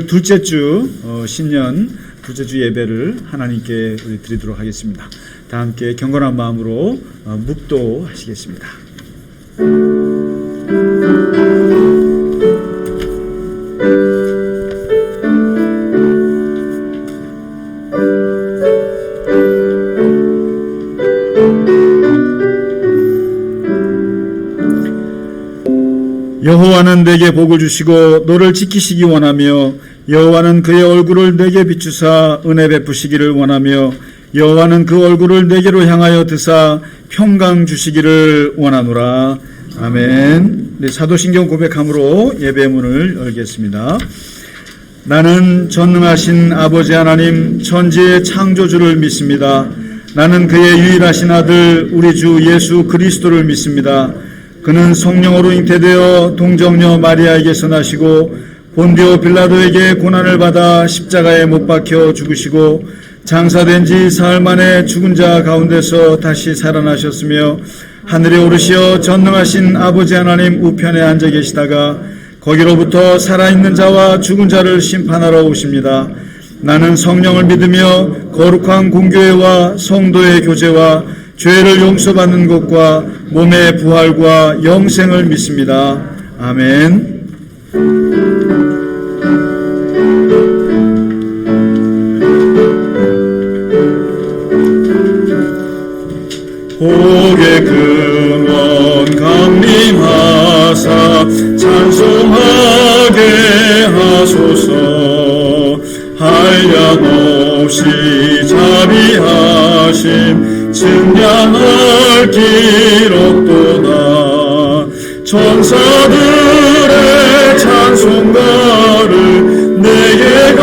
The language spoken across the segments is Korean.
둘째 주 신년 둘째 주 예배를 하나님께 우리 드리도록 하겠습니다. 다 함께 경건한 마음으로 묵도하시겠습니다. 여호와는 내게 복을 주시고 너를 지키시기 원하며 여호와는 그의 얼굴을 내게 비추사 은혜 베푸시기를 원하며 여호와는 그 얼굴을 내게로 향하여 드사 평강 주시기를 원하노라. 아멘. 네, 사도신경 고백함으로 예배 문을 열겠습니다. 나는 전능하신 아버지 하나님 천지의 창조주를 믿습니다. 나는 그의 유일하신 아들 우리 주 예수 그리스도를 믿습니다. 그는 성령으로 잉태되어 동정녀 마리아에게서 나시고 본디오 빌라도에게 고난을 받아 십자가에 못 박혀 죽으시고 장사된 지 사흘 만에 죽은 자 가운데서 다시 살아나셨으며 하늘에 오르시어 전능하신 아버지 하나님 우편에 앉아 계시다가 거기로부터 살아있는 자와 죽은 자를 심판하러 오십니다. 나는 성령을 믿으며 거룩한 공교회와 성도의 교제와 죄를 용서받는 것과 몸의 부활과 영생을 믿습니다. 아멘. 복의 근원 강림하사 찬송하게 하소서. 한량없이 자비하심 증량할 길 없도다. 천사들의 찬송가를 내게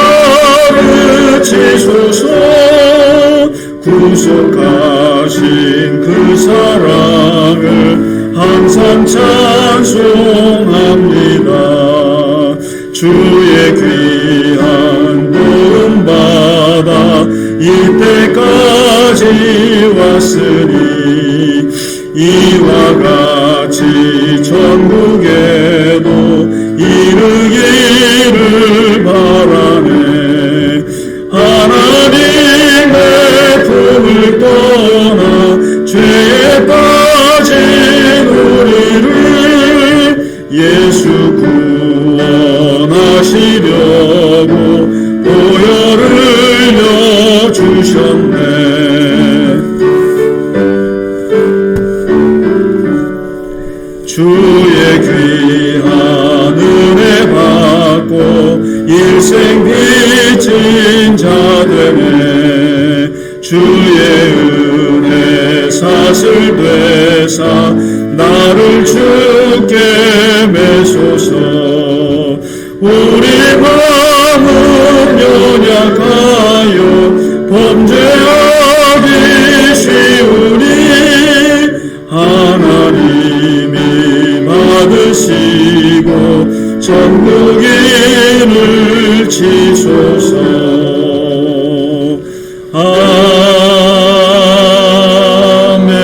가르치소서. 구속하신 그 사랑을 항상 찬송합니다. 주의 귀한 도움받아 이때까지 왔으니 이와 같이 전국에도 이르기를 바라네. 하나님의 품을 떠나 죄에 빠진 우리를 예수 구원하시려고 보혈을 주셨네. 주의 귀한 은혜 받고 일생 빚진 자들의 주의 은혜 사슬 되사 나를 주께 매소서. 우리 마음은 연약하여 범죄하기 쉬우니 하나님이 받으시고 전국인을 치소서. 아멘.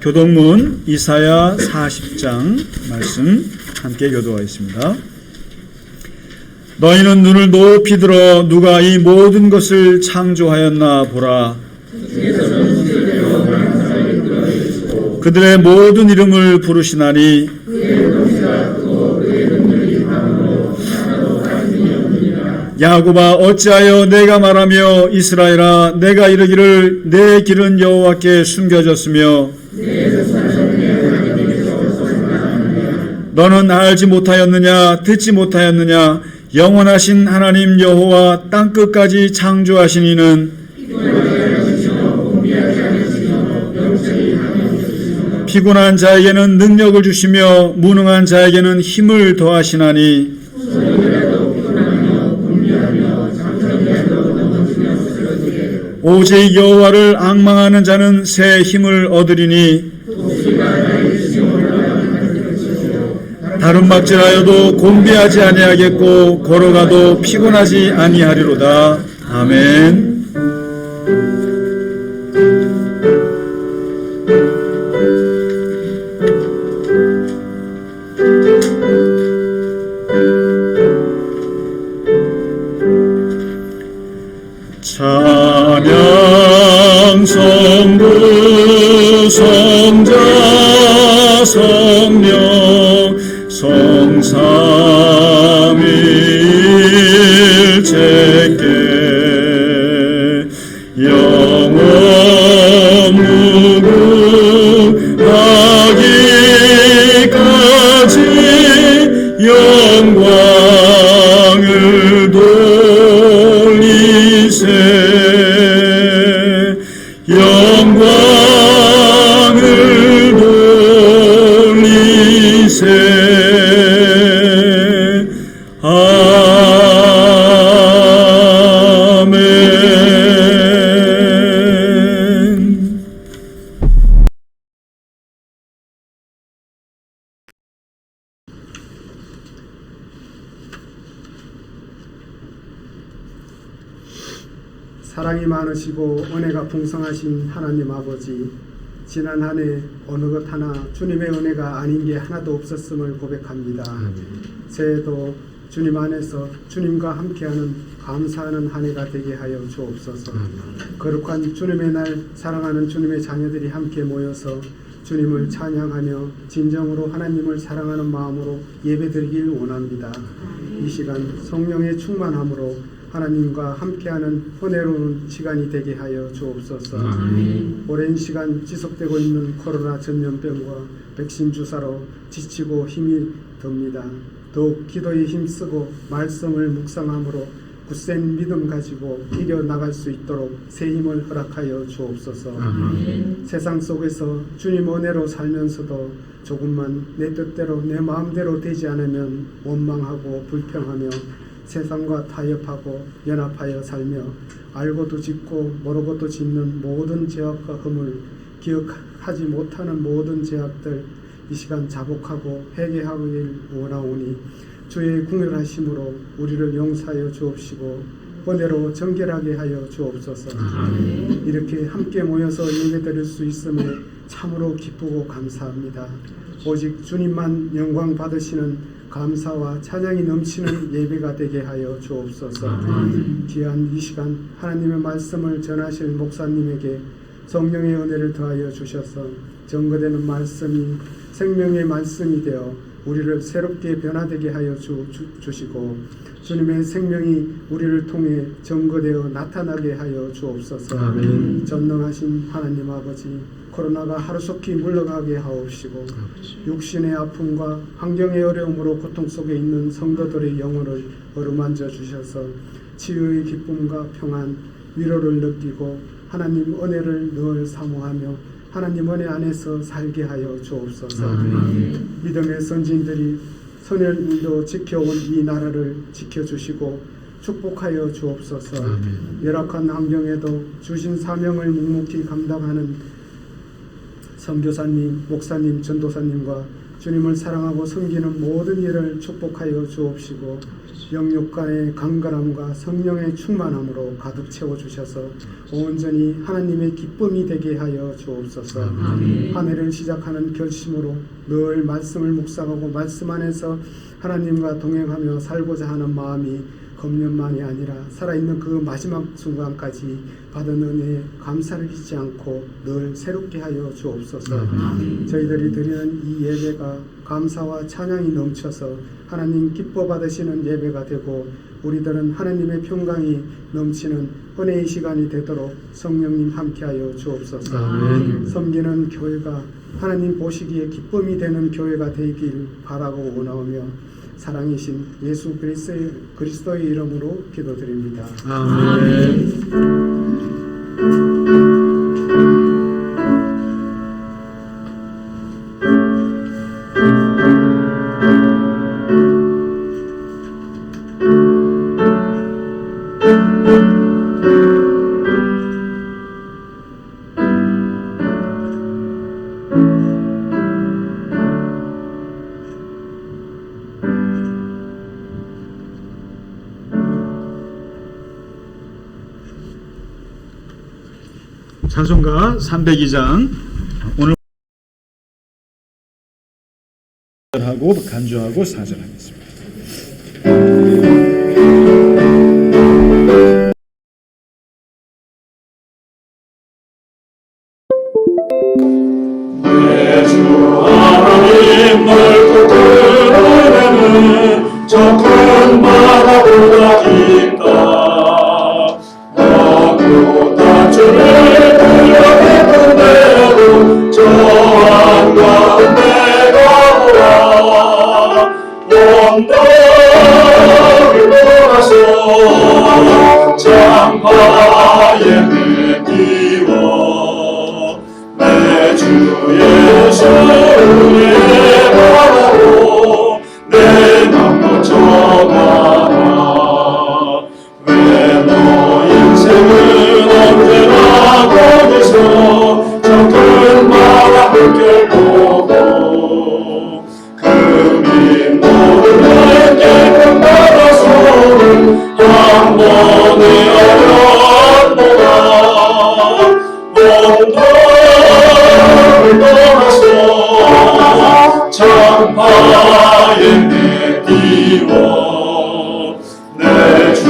교동문 이사야 40장 말씀 함께 교도하겠습니다. 너희는 눈을 높이 들어 누가 이 모든 것을 창조하였나 보라. 그들의 모든 이름을 부르시나니 야곱아 어찌하여 내가 말하며 이스라엘아 내가 이르기를 내 길은 여호와께 숨겨졌으며 너는 알지 못하였느냐 듣지 못하였느냐 영원하신 하나님 여호와 땅끝까지 창조하신 이는 피곤한 자에게는 능력을 주시며 무능한 자에게는 힘을 더하시나니 오직 여호와를 앙망하는 자는 새 힘을 얻으리니 다름막질하여도 곤비하지 아니하겠고 걸어가도 피곤하지 아니하리로다. 아멘. 영광을 돌리세 영광을 돌리세 아멘. 사랑이 많으시고 은혜가 풍성하신 하나님 아버지, 지난 한 해 어느 것 하나 주님의 은혜가 아닌 게 하나도 없었음을 고백합니다. 새해도 주님 안에서 주님과 함께하는 감사하는 한 해가 되게 하여 주옵소서. 거룩한 주님의 날 사랑하는 주님의 자녀들이 함께 모여서 주님을 찬양하며 진정으로 하나님을 사랑하는 마음으로 예배드리길 원합니다. 이 시간 성령의 충만함으로 하나님과 함께하는 은혜로운 시간이 되게 하여 주옵소서. 오랜 시간 지속되고 있는 코로나 전염병과 백신 주사로 지치고 힘이 듭니다. 더욱 기도에 힘쓰고 말씀을 묵상함으로 굳센 믿음 가지고 이겨나갈 수 있도록 새 힘을 허락하여 주옵소서. 세상 속에서 주님 은혜로 살면서도 조금만 내 뜻대로 내 마음대로 되지 않으면 원망하고 불평하며 세상과 타협하고 연합하여 살며 알고도 짓고 모르고도 짓는 모든 죄악과 흠을 기억하지 못하는 모든 죄악들 이 시간 자복하고 회개하길 원하오니 주의 궁휼하심으로 우리를 용서하여 주옵시고 은혜로 정결하게 하여 주옵소서. 이렇게 함께 모여서 예배드릴 수 있음에 참으로 기쁘고 감사합니다. 오직 주님만 영광 받으시는 감사와 찬양이 넘치는 예배가 되게 하여 주옵소서. 귀한 이 시간 하나님의 말씀을 전하실 목사님에게 성령의 은혜를 더하여 주셔서 증거되는 말씀이 생명의 말씀이 되어 우리를 새롭게 변화되게 하여 주시고 주님의 생명이 우리를 통해 증거되어 나타나게 하여 주옵소서. 전능하신 하나님 아버지, 코로나가 하루속히 물러가게 하옵시고 육신의 아픔과 환경의 어려움으로 고통 속에 있는 성도들의 영혼을 어루만져 주셔서 치유의 기쁨과 평안, 위로를 느끼고 하나님 은혜를 늘 사모하며 하나님 은혜 안에서 살게 하여 주옵소서. 믿음의 선진들이 선열도 지켜온 이 나라를 지켜주시고 축복하여 주옵소서. 열악한 환경에도 주신 사명을 묵묵히 감당하는 선교사님, 목사님, 전도사님과 주님을 사랑하고 섬기는 모든 일을 축복하여 주옵시고 영육간의 강건함과 성령의 충만함으로 가득 채워주셔서 온전히 하나님의 기쁨이 되게 하여 주옵소서. 한 해를 시작하는 결심으로 늘 말씀을 묵상하고 말씀 안에서 하나님과 동행하며 살고자 하는 마음이 검년만이 아니라 살아있는 그 마지막 순간까지 받은 은혜에 감사를 잊지 않고 늘 새롭게 하여 주옵소서. 저희들이 드리는 이 예배가 감사와 찬양이 넘쳐서 하나님 기뻐 받으시는 예배가 되고 우리들은 하나님의 평강이 넘치는 은혜의 시간이 되도록 성령님 함께하여 주옵소서. 섬기는 교회가 하나님 보시기에 기쁨이 되는 교회가 되길 바라고 원하오며 사랑이신 예수 그리스도의 이름으로 기도드립니다. 아멘. 찬송가 302장 오늘 하고 간주하고 사절하겠습니다. 내 주 하나님 넓고 큰 은혜는 저 큰 바다보다 깊다. 너무 단추를 저 한가운데가 오라. 언덕을 돌아서 장파에 내띄워 내 주 예수 은혜 바라고 내 맘 뻗쳐가라. 왜 너 인생은 언제나 거기서 저 큰 바다 물결 보고 금이 모르는 깊은 바다속을 한 번에 어련보다 언덕을 떠나서 장파에 내띄워 내 주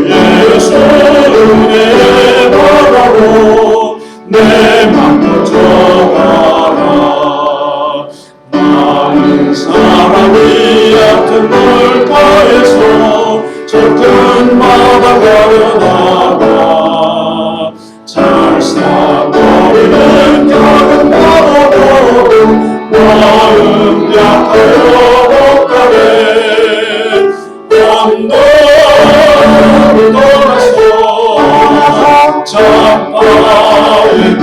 예수 은혜 바라고 내 맘 뻗쳐가라. 많은 사람이 얕은 물가에서 저 큰 바다 가려다가 찰싹거리는 작은 바다로 마음 약하여 못 가네. 언덕을 떠나서 장파에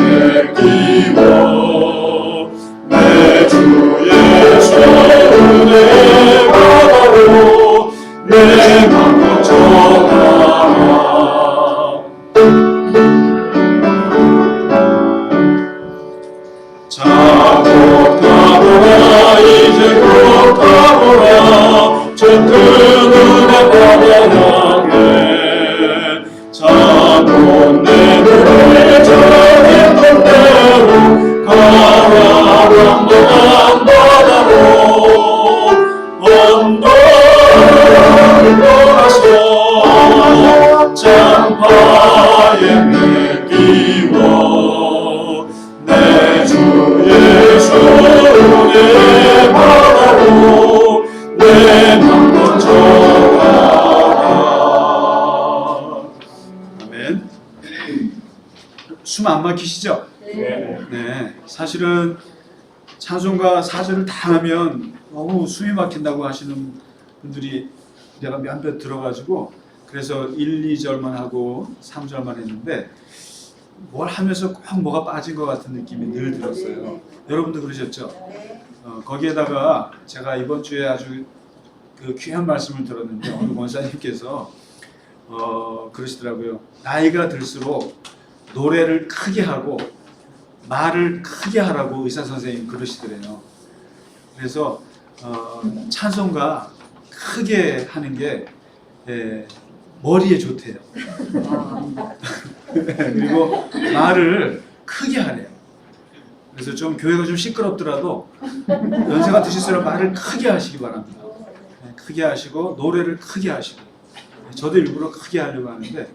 내띄워 내 주 예수 은혜 바다로 내 맘 뻗쳐가라. 자 곧 가보라 이제 곧 가보라 저 큰 은혜 바다 향해 자 곧 내 눈을 저했던 대로 가라 평범한 바다로 언덕을 떠나서 장파에 내띄워 내 주 예수 은혜 바다로 내 맘 뻗쳐가라. 아멘. 숨 안 막히시죠? 네. 사실은 찬송가 4절을 다 하면 너무 숨이 막힌다고 하시는 분들이 내가 몇몇 들어가지고 그래서 1, 2절만 하고 3절만 했는데 뭘 하면서 꼭 뭐가 빠진 것 같은 느낌이 늘 들었어요. 여러분도 그러셨죠? 거기에다가 제가 이번 주에 아주 그 귀한 말씀을 들었는데 어느 권사님께서 그러시더라고요. 나이가 들수록 노래를 크게 하고 말을 크게 하라고 의사 선생님 그러시더래요. 그래서 찬송가 크게 하는 게 머리에 좋대요. 그리고 말을 크게 하래요. 그래서 좀 교회가 좀 시끄럽더라도 연세가 드실수록 말을 크게 하시기 바랍니다. 크게 하시고 노래를 크게 하시고 저도 일부러 크게 하려고 하는데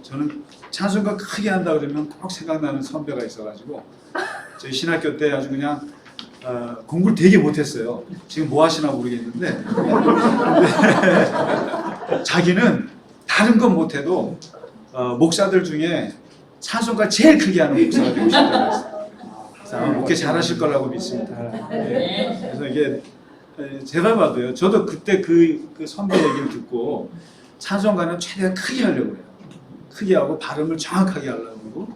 저는 찬송가 크게 한다 그러면 꼭 생각나는 선배가 있어가지고 저희 신학교 때 아주 그냥 공부를 되게 못했어요. 지금 뭐 하시나 모르겠는데 자기는 다른 건 못해도 목사들 중에 찬송가 제일 크게 하는 목사가 되고 싶다고 했어요. 그래서 아마 목회 잘하실 거라고 믿습니다. 그래서 이게 제가 봐도요. 저도 그때 그 선배 얘기를 듣고 찬송가는 최대한 크게 하려고 해요. 크게 하고 발음을 정확하게 하려고 하고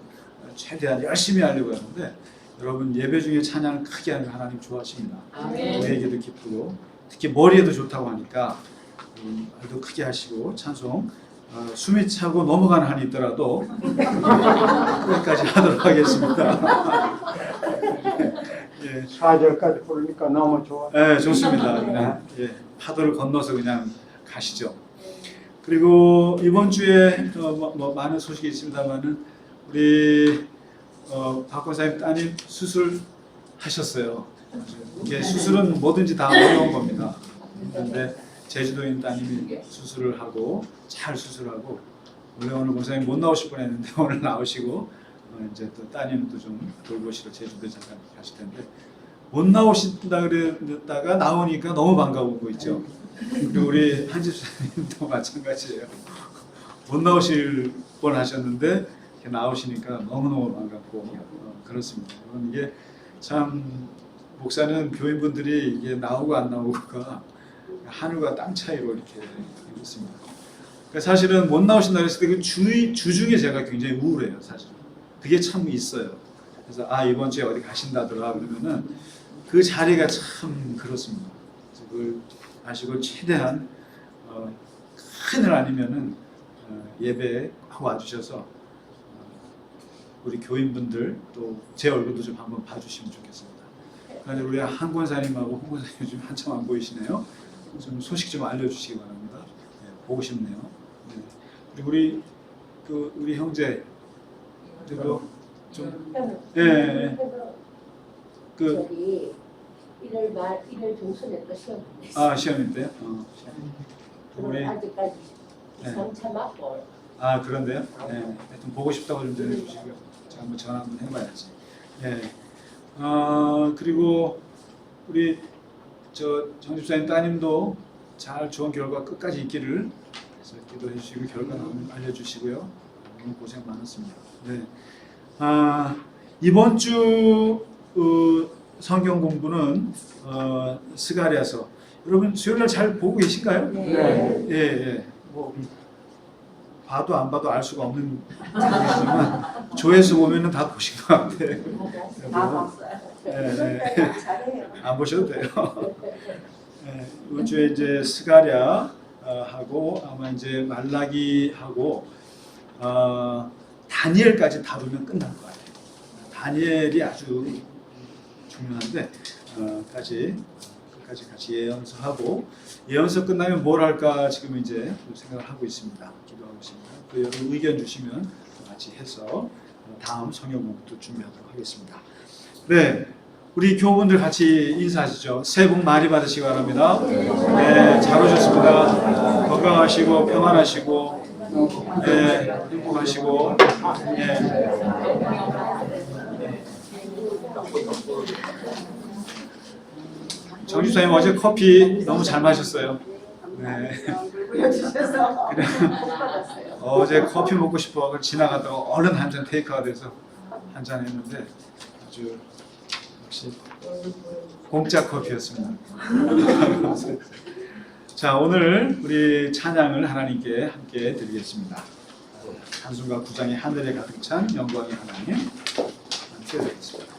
최대한 열심히 하려고 하는데 여러분 예배 중에 찬양을 크게 하면 하나님 좋아하십니다. 우리에게도 기쁘고 특히 머리에도 좋다고 하니까 말도 크게 하시고 찬송 숨이 차고 넘어가는 한이 있더라도 끝까지 하도록 하겠습니다. 예. 4절까지 부르니까 너무 좋아. 네, 좋습니다. 그냥 파도를 건너서 그냥 가시죠. 그리고 이번 주에 많은 소식이 있습니다만은 우리 박 권사님 따님 수술하셨어요. 이게 수술은 뭐든지 다 어려운 겁니다. 그런데 제주도인 따님이 수술을 하고 잘 수술하고 원래 오늘 권사님 못 나오실 뻔했는데 오늘 나오시고 이제 또 따님도 좀 돌보시러 제주도 잠깐 가실 텐데 못 나오신다 그랬다가 나오니까 너무 반가운 거 있죠. 그리고 우리 한집사님도 마찬가지예요. 못 나오실 뻔 하셨는데 나오시니까 너무너무 반갑고 그렇습니다. 이게 참 목사는 교인분들이 이게 나오고 안 나오고가 하늘과 땅 차이로 이렇게 있습니다. 그러니까 사실은 못 나오신다 그랬을 때 그 주중에 제가 굉장히 우울해요, 사실. 그게 참 있어요. 그래서 이번 주에 어디 가신다더라 그러면은 그 자리가 참 그렇습니다. 그래서 그걸 아시고 최대한 큰일 아니면은 예배하고 와주셔서 우리 교인분들 또 제 얼굴도 좀 한번 봐주시면 좋겠습니다. 그런데 우리 한 권사님하고 홍 권사님 요즘 한참 안 보이시네요. 좀 소식 좀 알려주시기 바랍니다. 네, 보고 싶네요. 네. 그리고 우리 형제 그리고 좀 저기 1월 중순에 또 시험 됐어요. 시험일 때요? 그럼 아직까지 네. 3차 맞고 그런데요? 네. 하여튼 보고 싶다고 좀 전해주시고요. 제가 한번 전화 한번 해봐야지. 네. 그리고 우리 정 집사님 따님도 잘 좋은 결과 끝까지 있기를 기도해 주시고 결과 나오면 알려주시고요. 너무 고생 많았습니다. 네. 이번 주 성경 공부는 스가랴서. 여러분 수요일날 잘 보고 계신가요? 네. 예. 뭐 봐도 안 봐도 알 수가 없는 장면이지만 조회수 보면은 다 보신 것 같아요. 다 봤어요. 네. 잘해요. 안 보셔도 돼요. 네, 이번 주에 이제 스가랴 하고 아마 이제 말라기 하고 다니엘까지 다루면 끝날 것 같아요. 다니엘이 아주 중요한데 끝까지 같이 예언서하고 예언서 끝나면 뭘 할까 지금 이제 생각을 하고 있습니다. 기도하고 있습니다. 또 여러분 의견 주시면 같이 해서 다음 성경 공부도 준비하도록 하겠습니다. 네, 우리 교우분들 같이 인사하시죠. 새해 복 많이 받으시기 바랍니다. 네, 잘 오셨습니다. 건강하시고 평안하시고 네, 행복하시고 네. 정 집사님 어제 커피 너무 잘 마셨어요. 네. 그냥 어제 커피 먹고 싶어 지나가다가 얼른 한 잔 테이크가 돼서 한 잔 했는데 아주 역시 공짜 커피였습니다. 자, 오늘 우리 찬양을 하나님께 함께 드리겠습니다. 찬송가 9장의 하늘에 가득 찬 영광의 하나님 함께 드리겠습니다.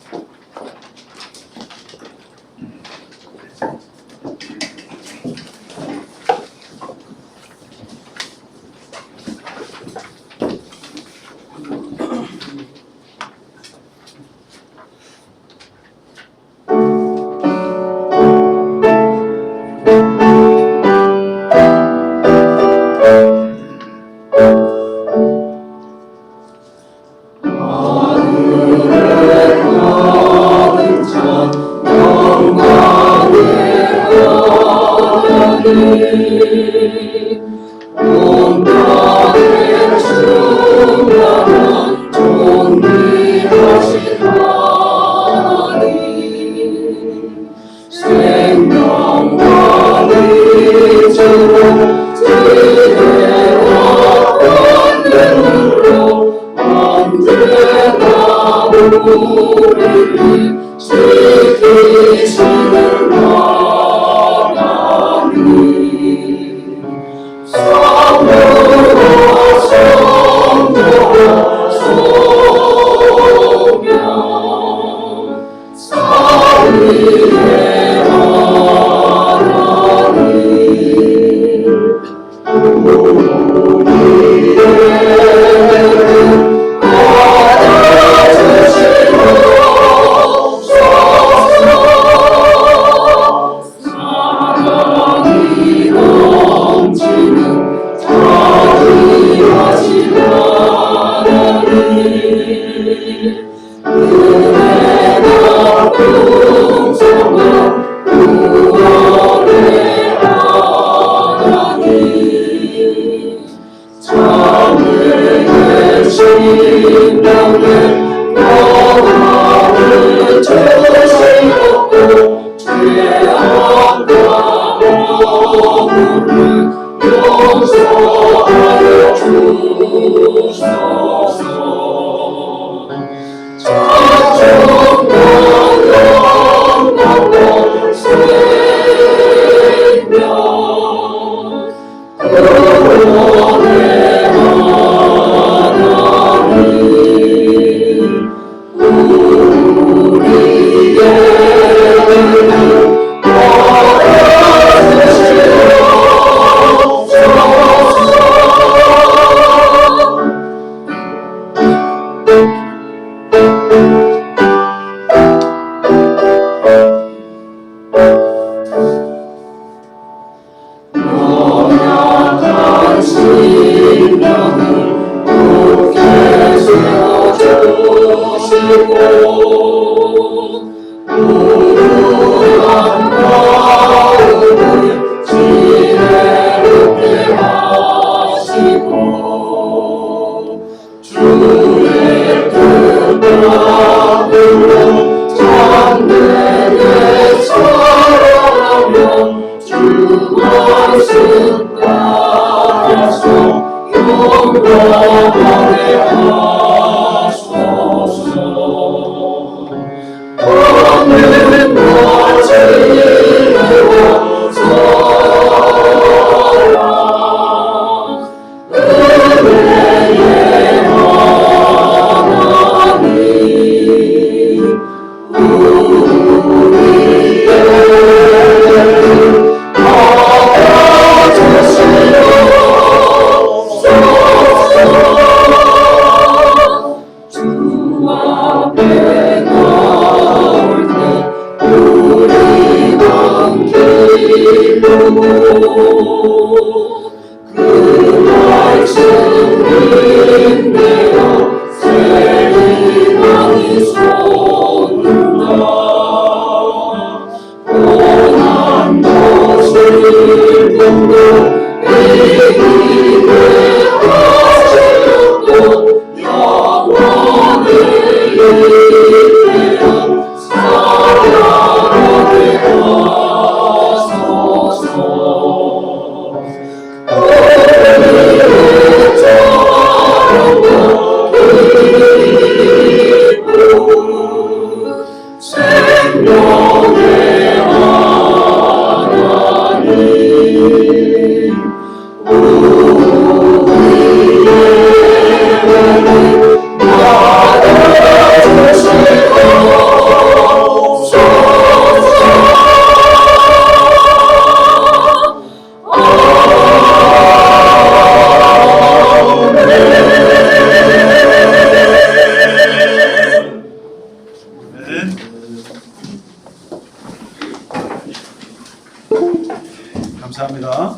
감사합니다.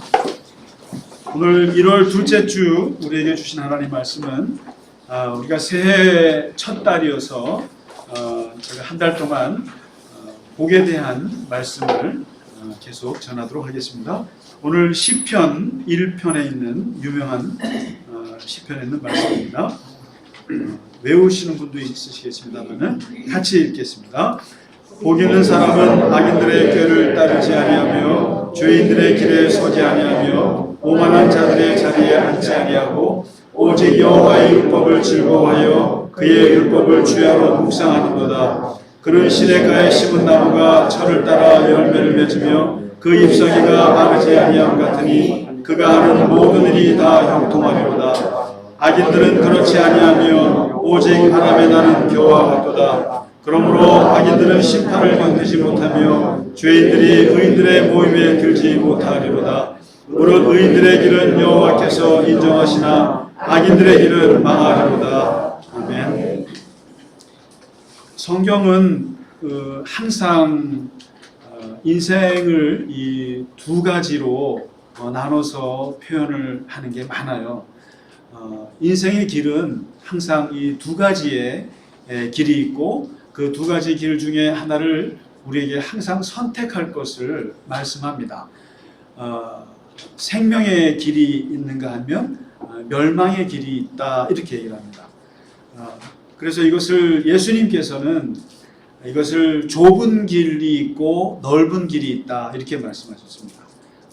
오늘 1월 둘째 주 우리에게 주신 하나님 말씀은 우리가 새해 첫 달이어서 제가 한 달 동안 복에 대한 말씀을 계속 전하도록 하겠습니다. 오늘 시편 1편에 있는 유명한 시편에 있는 말씀입니다. 외우시는 분도 있으시겠습니다만 같이 읽겠습니다. 복 있는 사람은 악인들의 꾀를 따르지 아니하며 죄인들의 길에 서지 아니하며 오만한 자들의 자리에 앉지 아니하고 오직 여호와의 율법을 즐거워하여 그의 율법을 주야로 묵상하는도다. 그는 시냇가에 심은 나무가 철을 따라 열매를 맺으며 그 잎사귀가 마르지 아니함 같으니 그가 하는 모든 일이 다 형통하리로다. 악인들은 그렇지 아니하며 오직 하나님의 나는 교와 같도다. 그러므로 악인들은 심판을 견디지 못하며 죄인들이 의인들의 모임에 들지 못하리로다. 무릇 의인들의 길은 여호와께서 인정하시나 악인들의 길은 망하리로다. 아멘. 성경은 항상 인생을 이 두 가지로 나눠서 표현을 하는 게 많아요. 인생의 길은 항상 이 두 가지의 길이 있고 그 두 가지 길 중에 하나를 우리에게 항상 선택할 것을 말씀합니다. 생명의 길이 있는가 하면 멸망의 길이 있다 이렇게 얘기를 합니다. 그래서 이것을 예수님께서는 이것을 좁은 길이 있고 넓은 길이 있다 이렇게 말씀하셨습니다.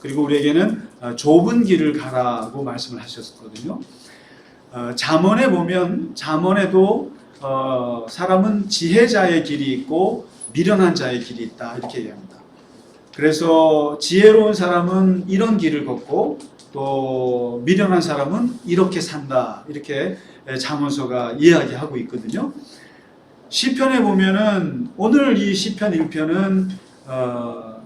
그리고 우리에게는 좁은 길을 가라고 말씀을 하셨거든요. 잠언에 보면 잠언에도 사람은 지혜자의 길이 있고 미련한 자의 길이 있다 이렇게 얘기합니다. 그래서 지혜로운 사람은 이런 길을 걷고 또 미련한 사람은 이렇게 산다 이렇게 잠언서가 이야기하고 있거든요. 시편에 보면은 오늘 이 시편 1편은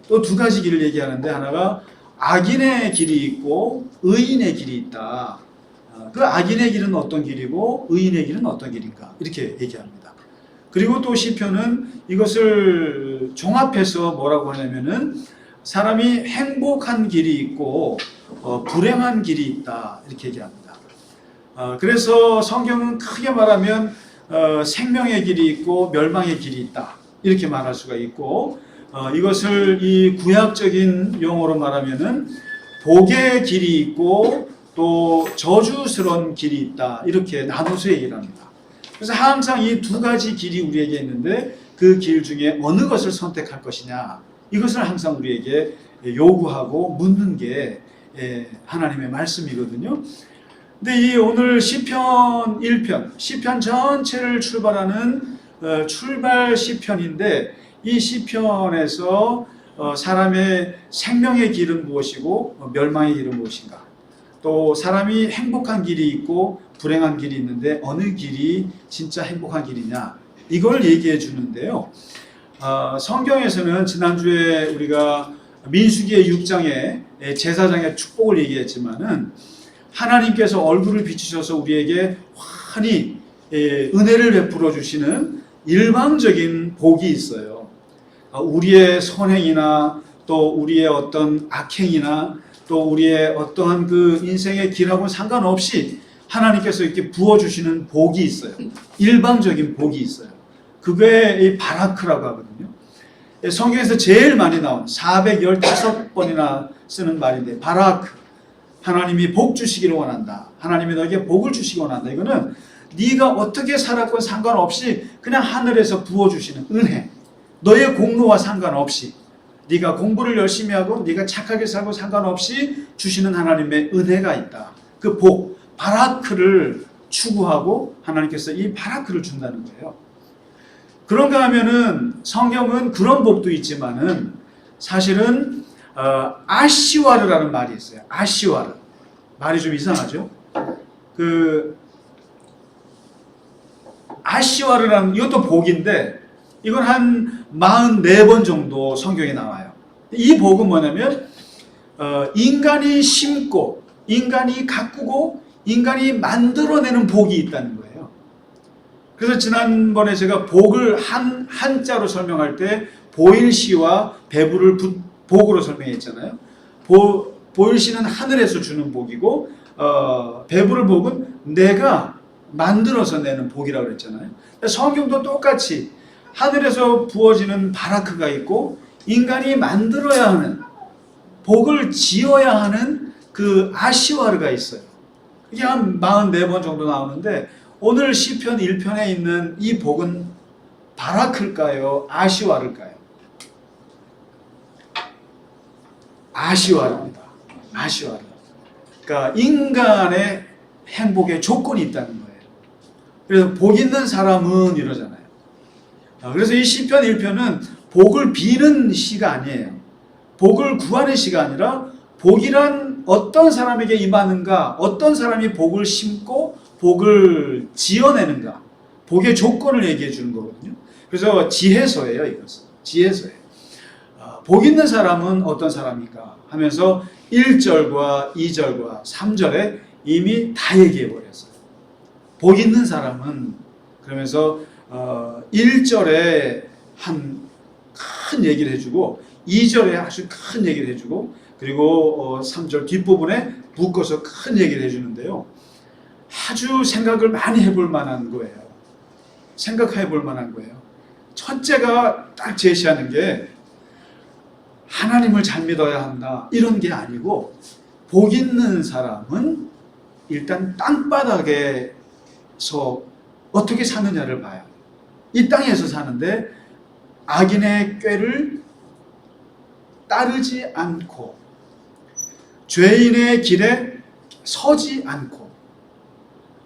또 두 가지 길을 얘기하는데 하나가 악인의 길이 있고 의인의 길이 있다. 그 악인의 길은 어떤 길이고 의인의 길은 어떤 길인가 이렇게 얘기합니다. 그리고 또 시편은 이것을 종합해서 뭐라고 하냐면은 사람이 행복한 길이 있고 불행한 길이 있다 이렇게 얘기합니다. 그래서 성경은 크게 말하면 생명의 길이 있고 멸망의 길이 있다 이렇게 말할 수가 있고 이것을 이 구약적인 용어로 말하면은 복의 길이 있고 또 저주스러운 길이 있다 이렇게 나눠서 얘기를 합니다. 그래서 항상 이 두 가지 길이 우리에게 있는데 그 길 중에 어느 것을 선택할 것이냐 이것을 항상 우리에게 요구하고 묻는 게 하나님의 말씀이거든요. 근데 이 오늘 시편 1편, 시편 전체를 출발하는 출발 시편인데 이 시편에서 사람의 생명의 길은 무엇이고 멸망의 길은 무엇인가? 또 사람이 행복한 길이 있고 불행한 길이 있는데 어느 길이 진짜 행복한 길이냐? 이걸 얘기해 주는데요. 성경에서는 지난주에 우리가 민수기의 6장에 제사장의 축복을 얘기했지만은 하나님께서 얼굴을 비추셔서 우리에게 환히 은혜를 베풀어 주시는 일방적인 복이 있어요. 우리의 선행이나 또 우리의 어떤 악행이나 또 우리의 어떠한 그 인생의 길하고는 상관없이 하나님께서 이렇게 부어주시는 복이 있어요. 일방적인 복이 있어요. 그게 이 바라크라고 하거든요. 성경에서 제일 많이 나온 415번이나 쓰는 말인데 바라크. 하나님이 복 주시기를 원한다. 하나님이 너에게 복을 주시기 원한다. 이거는 네가 어떻게 살았건 상관없이 그냥 하늘에서 부어주시는 은혜. 너의 공로와 상관없이 네가 공부를 열심히 하고 네가 착하게 살고 상관없이 주시는 하나님의 은혜가 있다. 그 복, 바라크를 추구하고 하나님께서 이 바라크를 준다는 거예요. 그런가 하면은 성경은 그런 복도 있지만은 사실은 아시와르라는 말이 있어요. 아시와르. 말이 좀 이상하죠? 아시와르라는 이것도 복인데 이건 한 44번 정도 성경에 나와요. 이 복은 뭐냐면 인간이 심고 인간이 가꾸고 인간이 만들어내는 복이 있다는 거예요. 그래서 지난번에 제가 복을 한자로 설명할 때 보일시와 배부를 복으로 설명했잖아요. 보일시는 하늘에서 주는 복이고 배부를 복은 내가 만들어서 내는 복이라고 그랬잖아요. 성경도 똑같이 하늘에서 부어지는 바라크가 있고 인간이 만들어야 하는 복을 지어야 하는 그 아시와르가 있어요. 이게 한 44번 정도 나오는데 오늘 시편 1편에 있는 이 복은 바라크일까요? 아시와르일까요? 아시와르입니다. 아시와르. 그러니까 인간의 행복의 조건이 있다는 거예요. 그래서 복 있는 사람은 이러잖아요. 그래서 이 시편 1편은 복을 비는 시가 아니에요. 복을 구하는 시가 아니라 복이란 어떤 사람에게 임하는가, 어떤 사람이 복을 심고 복을 지어내는가, 복의 조건을 얘기해 주는 거거든요. 그래서 지혜서예요, 이것은. 지혜서예요. 복 있는 사람은 어떤 사람인가 하면서 1절과 2절과 3절에 이미 다 얘기해 버렸어요. 복 있는 사람은 그러면서 1절에 한 큰 얘기를 해주고 2절에 아주 큰 얘기를 해주고 그리고 3절 뒷부분에 묶어서 큰 얘기를 해주는데요. 아주 생각을 많이 해볼 만한 거예요. 생각해 볼 만한 거예요. 첫째가 딱 제시하는 게 하나님을 잘 믿어야 한다 이런 게 아니고 복 있는 사람은 일단 땅바닥에서 어떻게 사느냐를 봐요. 이 땅에서 사는데 악인의 꾀를 따르지 않고 죄인의 길에 서지 않고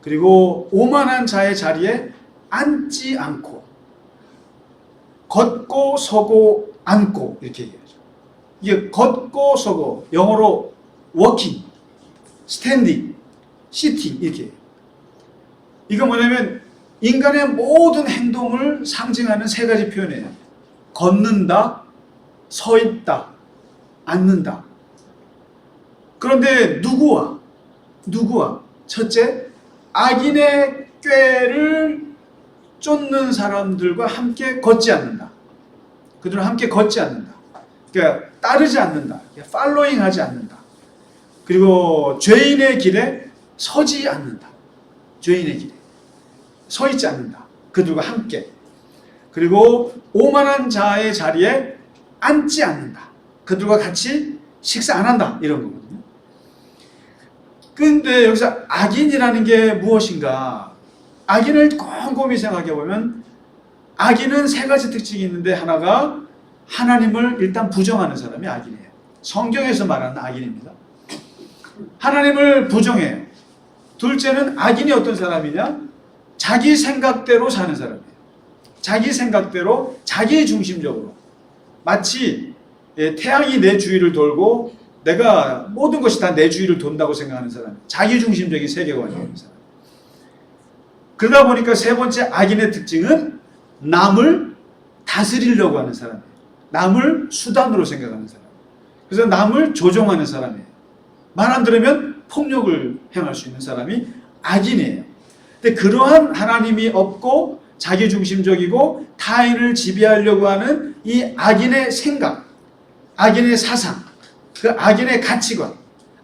그리고 오만한 자의 자리에 앉지 않고 걷고 서고 앉고 이렇게 얘기하죠. 이게 걷고 서고 영어로 walking, standing, sitting 이렇게 이거 뭐냐면 인간의 모든 행동을 상징하는 세 가지 표현이에요. 걷는다, 서 있다, 앉는다. 그런데 누구와? 첫째, 악인의 꾀를 쫓는 사람들과 함께 걷지 않는다. 그들은 함께 걷지 않는다. 그러니까 따르지 않는다. 팔로잉 하지 않는다. 그리고 죄인의 길에 서지 않는다. 죄인의 길에 서 있지 않는다. 그들과 함께. 그리고 오만한 자의 자리에 앉지 않는다. 그들과 같이 식사 안 한다. 이런 거거든요. 근데 여기서 악인이라는 게 무엇인가? 악인을 곰곰이 생각해 보면 악인은 세 가지 특징이 있는데 하나가 하나님을 일단 부정하는 사람이 악인이에요. 성경에서 말하는 악인입니다. 하나님을 부정해요. 둘째는 악인이 어떤 사람이냐? 자기 생각대로 사는 사람이에요. 자기 생각대로 자기 중심적으로 마치 태양이 내 주위를 돌고 내가 모든 것이 다 내 주위를 돈다고 생각하는 사람, 자기 중심적인 세계관이 있는 사람. 그러다 보니까 세 번째 악인의 특징은 남을 다스리려고 하는 사람이에요. 남을 수단으로 생각하는 사람. 그래서 남을 조종하는 사람이에요. 말 안 들으면 폭력을 행할 수 있는 사람이 악인이에요. 근데 그러한 하나님이 없고 자기중심적이고 타인을 지배하려고 하는 이 악인의 생각, 악인의 사상, 그 악인의 가치관,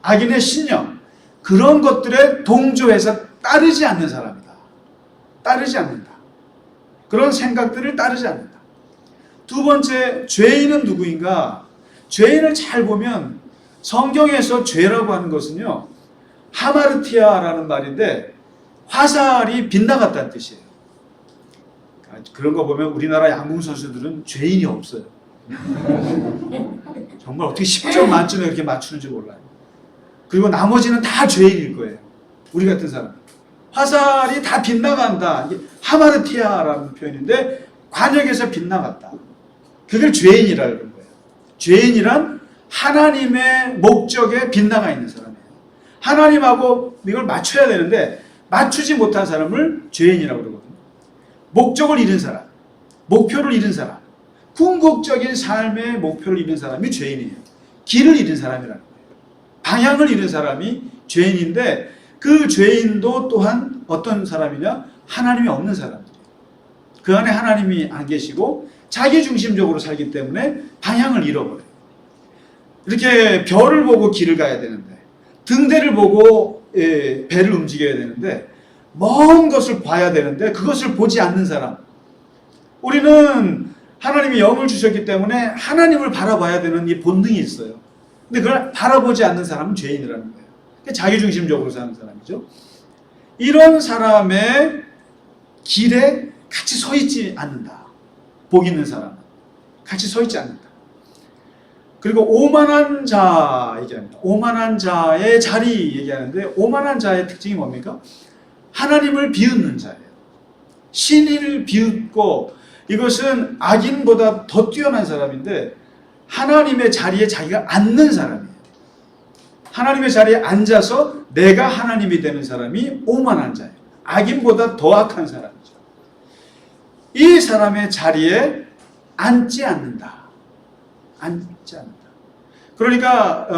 악인의 신념, 그런 것들에 동조해서 따르지 않는 사람이다. 따르지 않는다. 그런 생각들을 따르지 않는다. 두 번째, 죄인은 누구인가? 죄인을 잘 보면 성경에서 죄라고 하는 것은요, 하마르티아라는 말인데 화살이 빗나갔다는 뜻이에요. 그런 거 보면 우리나라 양궁 선수들은 죄인이 없어요. 정말 어떻게 10점 만점에 그렇게 맞추는지 몰라요. 그리고 나머지는 다 죄인일 거예요. 우리 같은 사람. 화살이 다 빗나간다. 이게 하마르티아라는 표현인데 관역에서 빗나갔다. 그걸 죄인이라는 거예요. 죄인이란 하나님의 목적에 빗나가 있는 사람이에요. 하나님하고 이걸 맞춰야 되는데 맞추지 못한 사람을 죄인이라고 그러거든요. 목적을 잃은 사람, 목표를 잃은 사람, 궁극적인 삶의 목표를 잃은 사람이 죄인이에요. 길을 잃은 사람이라는 거예요. 방향을 잃은 사람이 죄인인데 그 죄인도 또한 어떤 사람이냐? 하나님이 없는 사람들이에요. 그 안에 하나님이 안 계시고 자기중심적으로 살기 때문에 방향을 잃어버려요. 이렇게 별을 보고 길을 가야 되는데 등대를 보고 배를 움직여야 되는데 먼 것을 봐야 되는데 그것을 보지 않는 사람. 우리는 하나님이 영을 주셨기 때문에 하나님을 바라봐야 되는 이 본능이 있어요. 근데 그걸 바라보지 않는 사람은 죄인이라는 거예요. 자기중심적으로 사는 사람이죠. 이런 사람의 길에 같이 서 있지 않는다. 복 있는 사람은 같이 서 있지 않는다. 그리고 오만한 자 얘기합니다. 오만한 자의 자리 얘기하는데 오만한 자의 특징이 뭡니까? 하나님을 비웃는 자예요. 신을 비웃고 이것은 악인보다 더 뛰어난 사람인데 하나님의 자리에 자기가 앉는 사람이에요. 하나님의 자리에 앉아서 내가 하나님이 되는 사람이 오만한 자예요. 악인보다 더 악한 사람이죠. 이 사람의 자리에 앉지 않는다. 앉지 않는다. 그러니까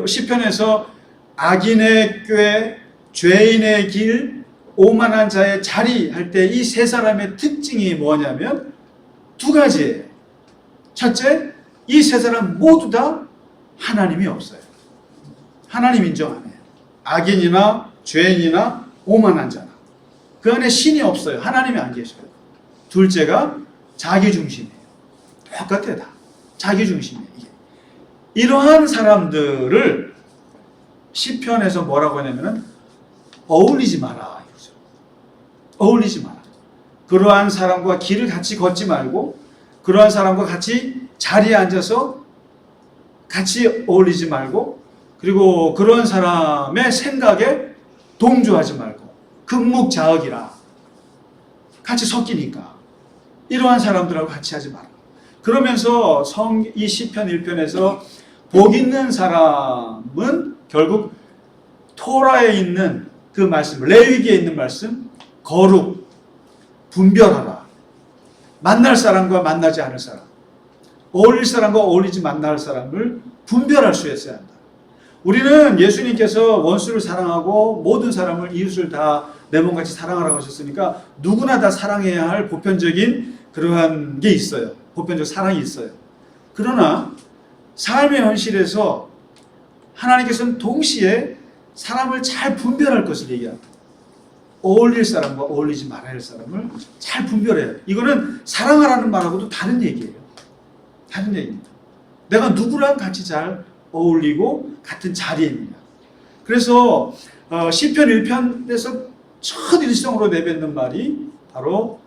시편에서 악인의 꾀, 죄인의 길, 오만한 자의 자리 할 때 이 세 사람의 특징이 뭐냐면 두 가지예요. 첫째, 이 세 사람 모두 다 하나님이 없어요. 하나님 인정 안 해요. 악인이나 죄인이나 오만한 자나 그 안에 신이 없어요. 하나님이 안 계셔요. 둘째가 자기중심이에요. 똑같아요. 다 자기중심이에요. 이러한 사람들을 시편에서 뭐라고 하냐면 어울리지 마라. 이거죠. 어울리지 마라. 그러한 사람과 길을 같이 걷지 말고 그러한 사람과 같이 자리에 앉아서 같이 어울리지 말고 그리고 그러한 사람의 생각에 동조하지 말고 극묵자억이라. 같이 섞이니까 이러한 사람들하고 같이 하지 마라. 그러면서 이 시편 1편에서 복 있는 사람은 결국 토라에 있는 그 말씀, 레위기에 있는 말씀, 거룩, 분별하라. 만날 사람과 만나지 않을 사람, 어울릴 사람과 어울리지 만날 사람을 분별할 수 있어야 한다. 우리는 예수님께서 원수를 사랑하고 모든 사람을 이웃을 다 내 몸같이 사랑하라고 하셨으니까 누구나 다 사랑해야 할 보편적인 그러한 게 있어요. 보편적 사랑이 있어요. 그러나 삶의 현실에서 하나님께서는 동시에 사람을 잘 분별할 것을 얘기합니다. 어울릴 사람과 어울리지 말아야 할 사람을 잘 분별해요. 이거는 사랑하라는 말하고도 다른 얘기예요. 다른 얘기입니다. 내가 누구랑 같이 잘 어울리고 같은 자리에 있느냐. 그래서 시편 1편에서 첫 일성으로 내뱉는 말이 바로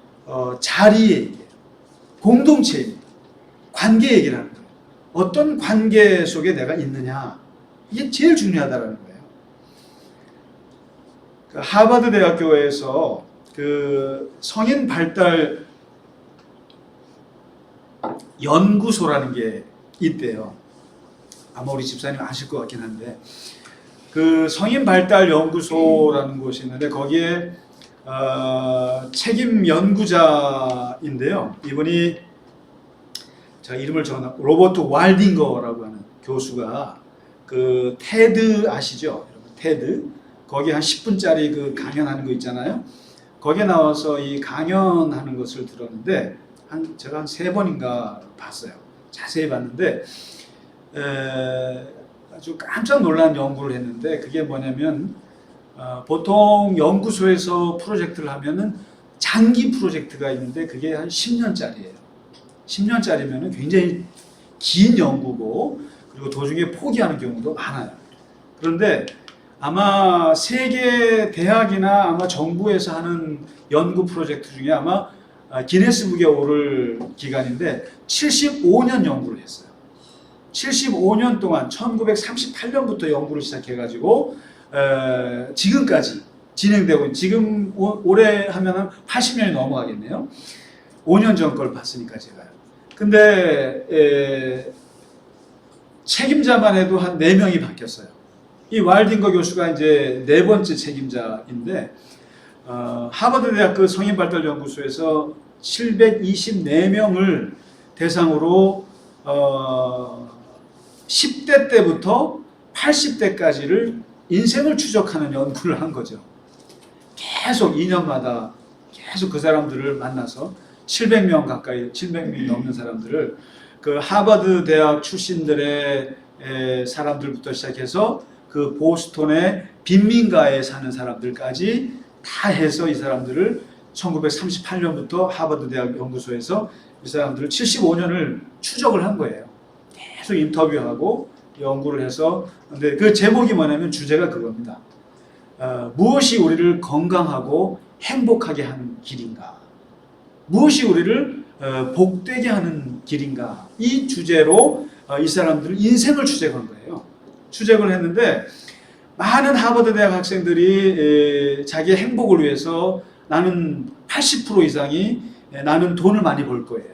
자리의 얘기예요. 공동체입니다. 관계 얘기를 하는 거예요. 어떤 관계 속에 내가 있느냐. 이게 제일 중요하다는 거예요. 그 하버드 대학교에서 그 성인 발달 연구소라는 게 있대요. 아마 우리 집사님 아실 것 같긴 한데, 그 성인 발달 연구소라는 곳이 있는데 거기에 책임 연구자인데요. 이분이 제가 이름을 적어놨 로버트 왈딩거라고 하는 교수가 그 테드 아시죠? 테드 거기 한 10분짜리 그 강연하는 거 있잖아요. 거기에 나와서 이 강연하는 것을 들었는데 제가 한 3번인가 봤어요. 자세히 봤는데 아주 깜짝 놀란 연구를 했는데 그게 뭐냐면 보통 연구소에서 프로젝트를 하면은 장기 프로젝트가 있는데 그게 한 10년짜리예요. 10년짜리면은 굉장히 긴 연구고 그리고 도중에 포기하는 경우도 많아요. 그런데 아마 세계 대학이나 아마 정부에서 하는 연구 프로젝트 중에 아마 기네스북에 오를 기간인데 75년 연구를 했어요. 75년 동안 1938년부터 연구를 시작해가지고 지금까지 진행되고 지금 올해 하면 80년이 넘어가겠네요. 5년 전 걸 봤으니까 제가요. 근데 책임자만 해도 한 4명이 바뀌었어요. 이 왈딩거 교수가 이제 4번째 책임자인데 하버드 대학 그 성인발달연구소에서 724명을 대상으로 10대 때부터 80대까지를 인생을 추적하는 연구를 한 거죠. 계속 2년마다 계속 그 사람들을 만나서 700명 가까이 700명이 넘는 사람들을 그 하버드 대학 출신들의 사람들부터 시작해서 그 보스턴의 빈민가에 사는 사람들까지 다 해서 이 사람들을 1938년부터 하버드 대학 연구소에서 이 사람들을 75년을 추적을 한 거예요. 계속 인터뷰하고 연구를 해서. 근데 그 제목이 뭐냐면 주제가 그겁니다. 무엇이 우리를 건강하고 행복하게 하는 길인가? 무엇이 우리를 복되게 하는 길인가? 이 주제로 이 사람들은 인생을 추적한 거예요. 추적을 했는데 많은 하버드 대학 학생들이 자기의 행복을 위해서 나는 80% 이상이 나는 돈을 많이 벌 거예요.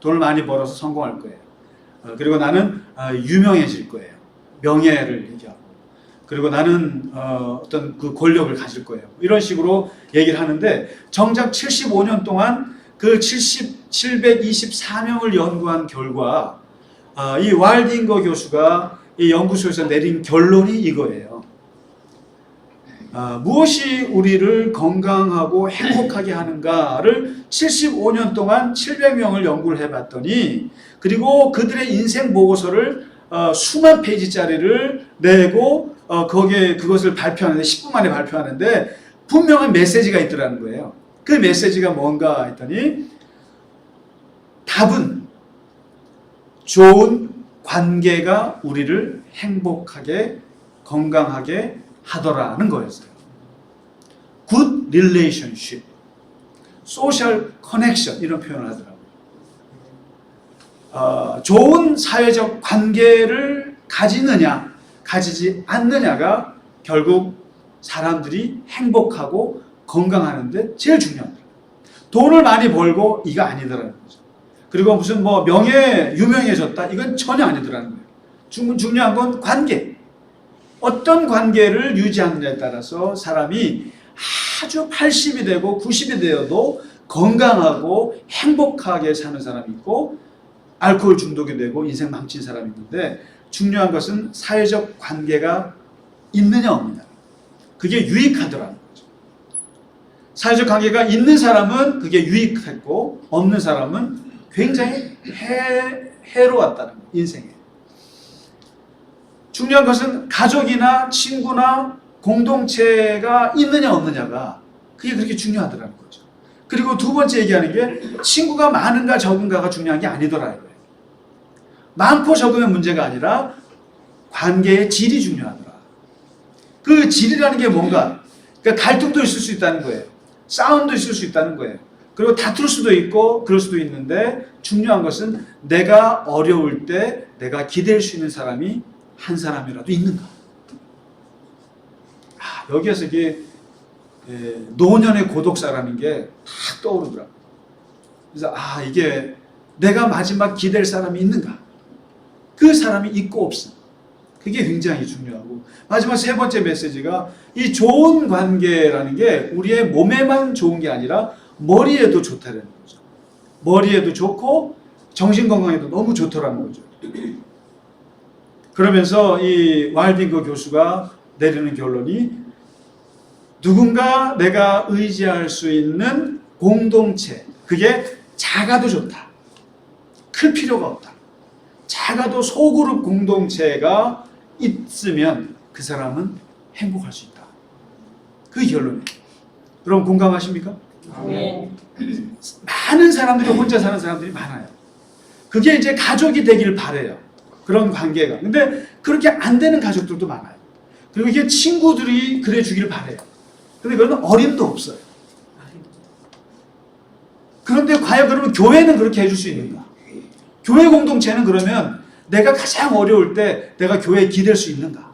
돈을 많이 벌어서 성공할 거예요. 그리고 나는 유명해질 거예요. 명예를 얘기하고. 그리고 나는 어떤 그 권력을 가질 거예요. 이런 식으로 얘기를 하는데 정작 75년 동안 그 724명을 연구한 결과 이 왈딩거 교수가 이 연구소에서 내린 결론이 이거예요. 무엇이 우리를 건강하고 행복하게 하는가를 75년 동안 700명을 연구를 해봤더니 그리고 그들의 인생 보고서를 수만 페이지짜리를 내고 거기에 그것을 발표하는데 10분 만에 발표하는데 분명한 메시지가 있더라는 거예요. 그 메시지가 뭔가 했더니 답은 좋은 관계가 우리를 행복하게 건강하게 하더라는 거였어요. Good relationship, social connection 이런 표현을 하더라고요. 좋은 사회적 관계를 가지느냐 가지지 않느냐가 결국 사람들이 행복하고 건강하는데 제일 중요합니다. 돈을 많이 벌고 이거 아니더라는 거죠. 그리고 무슨 뭐 명예 유명해졌다 이건 전혀 아니더라는 거예요. 중요한 건 관계. 어떤 관계를 유지하느냐에 따라서 사람이 아주 80이 되고 90이 되어도 건강하고 행복하게 사는 사람이 있고 알코올 중독이 되고 인생 망친 사람이 있는데 중요한 것은 사회적 관계가 있느냐 없느냐. 그게 유익하더라는 거죠. 사회적 관계가 있는 사람은 그게 유익했고 없는 사람은 굉장히 해로웠다는 거예요. 인생에. 중요한 것은 가족이나 친구나 공동체가 있느냐 없느냐가 그게 그렇게 중요하더라는 거죠. 그리고 두 번째 얘기하는 게 친구가 많은가 적은가가 중요한 게 아니더라 이거예요. 많고 적으면 문제가 아니라 관계의 질이 중요하더라. 그 질이라는 게 뭔가? 그러니까 갈등도 있을 수 있다는 거예요. 싸움도 있을 수 있다는 거예요. 그리고 다툴 수도 있고 그럴 수도 있는데 중요한 것은 내가 어려울 때 내가 기댈 수 있는 사람이 한 사람이라도 있는가. 여기에서 이게 노년의 고독사라는 게 탁 떠오르더라고요. 그래서 이게 내가 마지막 기댈 사람이 있는가. 그 사람이 있고 없음. 그게 굉장히 중요하고 마지막 세 번째 메시지가 이 좋은 관계라는 게 우리의 몸에만 좋은 게 아니라 머리에도 좋다는 거죠. 머리에도 좋고 정신건강에도 너무 좋더라는 거죠. 그러면서 이 와일딩거 교수가 내리는 결론이 누군가 내가 의지할 수 있는 공동체, 그게 작아도 좋다. 클 필요가 없다. 작아도 소그룹 공동체가 있으면 그 사람은 행복할 수 있다. 그 결론이에요. 여러분 공감하십니까? 네. 많은 사람들이 혼자 사는 사람들이 많아요. 그게 이제 가족이 되기를 바래요. 그런 관계가. 근데 그렇게 안 되는 가족들도 많아요. 그리고 이게 친구들이 그래 주길 바래요. 근데 그건 어림도 없어요. 그런데 과연 그러면 교회는 그렇게 해줄 수 있는가? 교회 공동체는 그러면 내가 가장 어려울 때 내가 교회에 기댈 수 있는가?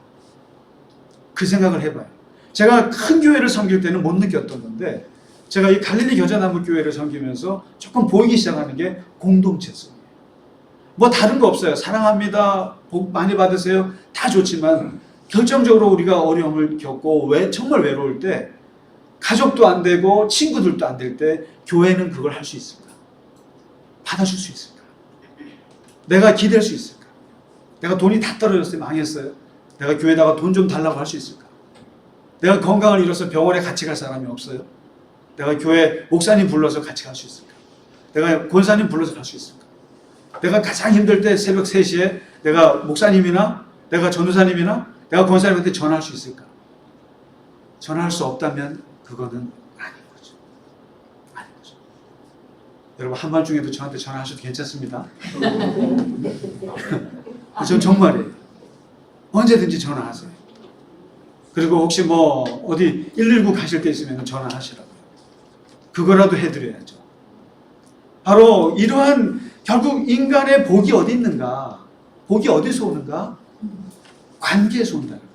그 생각을 해봐요. 제가 큰 교회를 섬길 때는 못 느꼈던 건데 제가 이 갈릴리 겨자나무 교회를 섬기면서 조금 보이기 시작하는 게 공동체성이에요. 뭐 다른 거 없어요. 사랑합니다. 복 많이 받으세요. 다 좋지만 결정적으로 우리가 어려움을 겪고 정말 외로울 때 가족도 안 되고 친구들도 안 될 때 교회는 그걸 할 수 있을까? 받아줄 수 있을까? 내가 기댈 수 있을까? 내가 돈이 다 떨어졌어요. 망했어요. 내가 교회에다가 돈 좀 달라고 할 수 있을까? 내가 건강을 잃어서 병원에 같이 갈 사람이 없어요. 내가 교회 목사님 불러서 같이 갈 수 있을까? 내가 권사님 불러서 갈 수 있을까? 내가 가장 힘들 때 새벽 3시에 내가 목사님이나 내가 전도사님이나 내가 권사님한테 전화할 수 있을까? 전화할 수 없다면 그거는 아닌 거죠. 아닌 거죠. 여러분 한밤중에도 저한테 전화하셔도 괜찮습니다. 전 정말이에요. 언제든지 전화하세요. 그리고 혹시 뭐 어디 119 가실 때 있으면 전화하시라고요. 그거라도 해드려야죠. 바로 이러한 결국 인간의 복이 어디 있는가? 복이 어디서 오는가? 관계에서 온다는 거예요.